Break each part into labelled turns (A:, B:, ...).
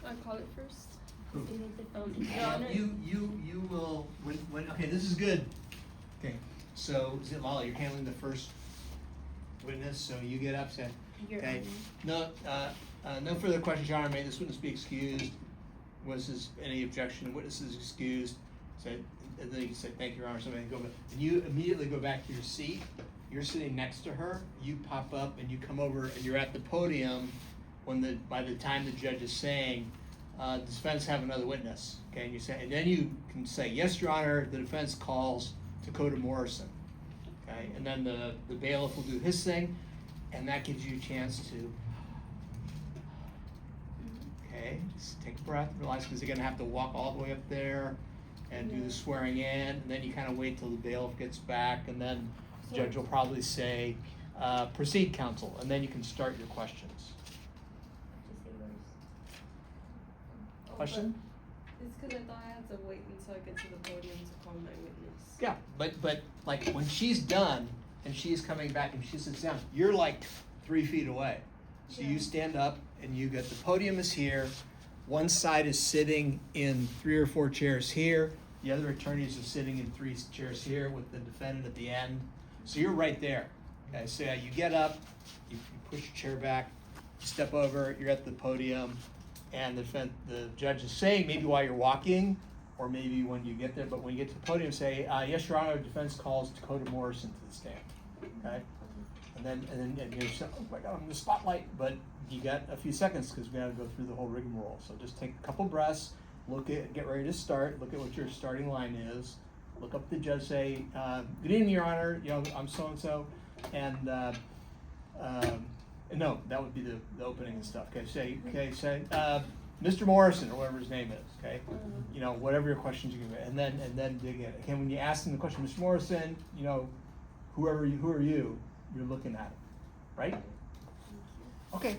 A: I call it first.
B: Who?
A: Your Honor.
B: You will, when, okay, this is good. Okay, so, Lala, you're handling the first witness, so you get up, say,
A: Your
B: okay.
A: Honor.
B: No further questions, Your Honor, may this witness be excused? Was any objection, witness is excused, say, and then you can say, thank you, Your Honor, somebody go back. And you immediately go back to your seat, you're sitting next to her, you pop up and you come over and you're at the podium by the time the judge is saying, the defense have another witness, okay, and you say, and then you can say, yes, Your Honor, the defense calls Dakota Morrison, okay, and then the bailiff will do his thing, and that gives you a chance to, okay, just take a breath, realize, because they're gonna have to walk all the way up there and do the swearing in, and then you kind of wait till the bailiff gets back, and then the judge will probably say, proceed, counsel, and then you can start your questions. Question?
A: It's because I thought I had to wait until I get to the podium to call my witness.
B: Yeah, but like when she's done and she's coming back and she sits down, you're like 3 feet away. So you stand up and you get the podium is here. One side is sitting in 3 or 4 chairs here. The other attorneys are sitting in 3 chairs here with the defendant at the end. So you're right there. Okay, so you get up, you push your chair back, step over, you're at the podium. And the judge is saying, maybe while you're walking, or maybe when you get there, but when you get to the podium, say, yes, Your Honor, defense calls Dakota Morrison to the stand, okay? And then you're saying, oh my God, I'm in the spotlight, but you got a few seconds because we gotta go through the whole rigmarole. So just take a couple breaths, get ready to start, look at what your starting line is, look up the judge, say, good evening, Your Honor, I'm so-and-so, and no, that would be the opening and stuff. Okay, say, Mr. Morrison, or whatever his name is. Okay, whatever your questions you give, and then dig in. Okay, when you ask him the question, Mr. Morrison, who are you? You're looking at him, right? Okay.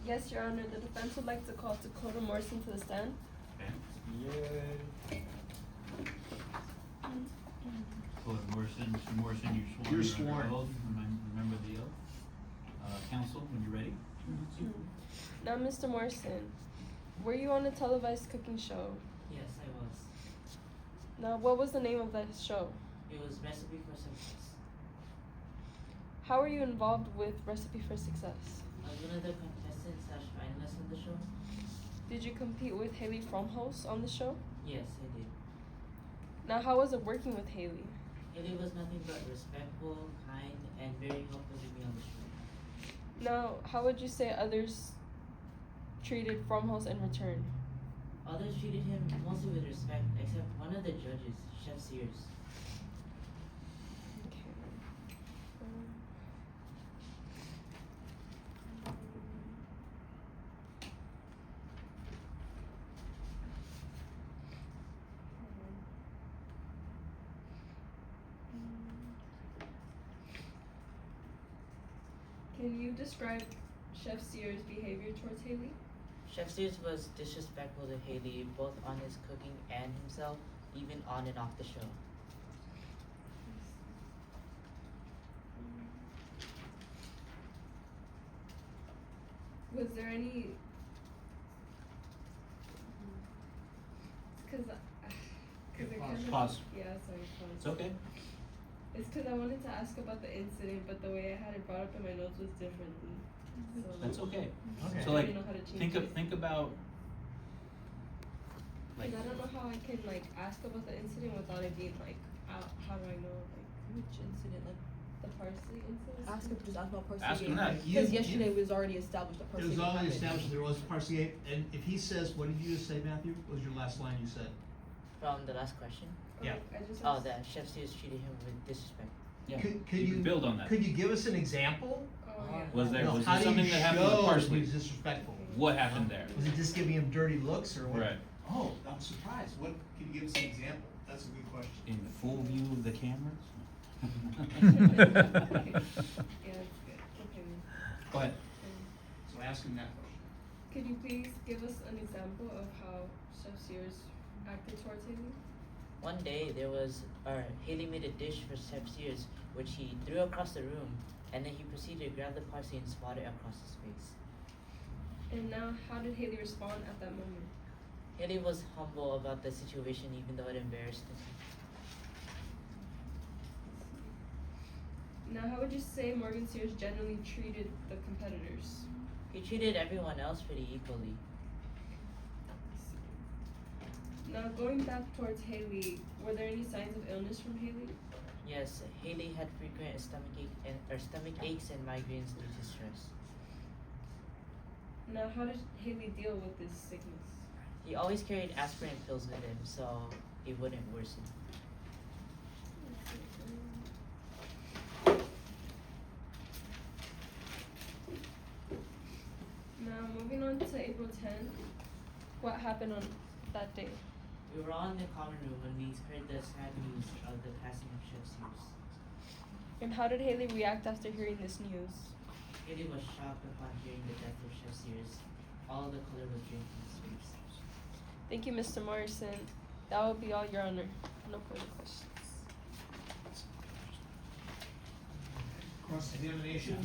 A: Yes, Your Honor. The defense would like to call Dakota Morrison to the stand.
B: Yay.
C: Dakota Morrison, Mr. Morrison, you're sworn. You're sworn. Remember the oath. Counsel, when you're ready.
A: Now, Mr. Morrison, were you on a televised cooking show?
D: Yes, I was.
A: Now, what was the name of that show?
D: It was Recipe for Success.
A: How were you involved with Recipe for Success?
D: I was one of the contestants / finalists on the show.
A: Did you compete with Haley Fromholz on the show?
D: Yes, I did.
A: Now, how was it working with Haley?
D: Haley was nothing but respectful, kind, and very helpful to me on the show.
A: Now, how would you say others treated Fromholz in return?
D: Others treated him mostly with respect, except one of the judges, Chef Sears.
A: Can you describe Chef Sears' behavior towards Haley?
D: Chef Sears was disrespectful to Haley, both on his cooking and himself, even on and off the show.
A: Was there any... Because
C: Pause.
A: Yeah, sorry, pause.
C: It's okay.
A: It's because I wanted to ask about the incident, but the way I had it brought up in my notes was differently. So
C: That's okay.
B: Okay.
C: So
A: I
C: like,
A: didn't know how to change it.
C: think about. Like,
A: I don't know how I can ask about the incident without it being how do I know
E: Which incident? Like,
A: the parsley incident?
E: ask him, just ask about parsley.
C: Ask him that.
E: Because yesterday was already established that
F: It
E: parsley
F: was already
E: happened.
F: established there was Parsley, and if he says, what did you just say, Matthew? What was your last line you said?
D: From the last question?
F: Yeah.
A: I just
D: Oh,
A: asked-
D: that Chef Sears treated him with disrespect.
C: yeah.
F: Could
C: you
F: you
C: can build on that.
F: Could you give us an example?
A: Oh, yeah.
C: Was there
F: No,
C: was
F: how
C: there
F: do
C: something
F: you
C: that happened with
F: show
C: parsley?
F: he was disrespectful?
C: What happened there?
F: Was it just giving him dirty looks or what?
C: Right.
B: Oh, I'm surprised. What, can you give us an example? That's a good question.
C: In full view of the cameras?
A: Yeah, that's good. Okay.
C: Go ahead.
B: So ask him that question.
A: Could you please give us an example of how Chef Sears acted towards Haley?
D: One day, Haley made a dish for Chef Sears, which he threw across the room, and then he proceeded to grab the parsley and spot it across his face.
A: And now, how did Haley respond at that moment?
D: Haley was humble about the situation even though it embarrassed him.
A: Now, how would you say Morgan Sears generally treated the competitors?
D: He treated everyone else pretty equally.
A: Now, going back towards Haley, were there any signs of illness from Haley?
D: Yes, Haley had frequent stomach aches and migraines due to stress.
A: Now, how did Haley deal with this sickness?
D: He always carried aspirin pills with him so it wouldn't worsen.
A: Now, moving on to April 10th, what happened on that day?
D: We were all in the common room when we heard the sad news of the passing of Chef Sears.
A: And how did Haley react after hearing this news?
D: Haley was shocked upon hearing the death of Chef Sears. All the color was drained from his face.
A: Thank you, Mr. Morrison. That will be all, Your Honor. No further questions.
F: Cross-examination.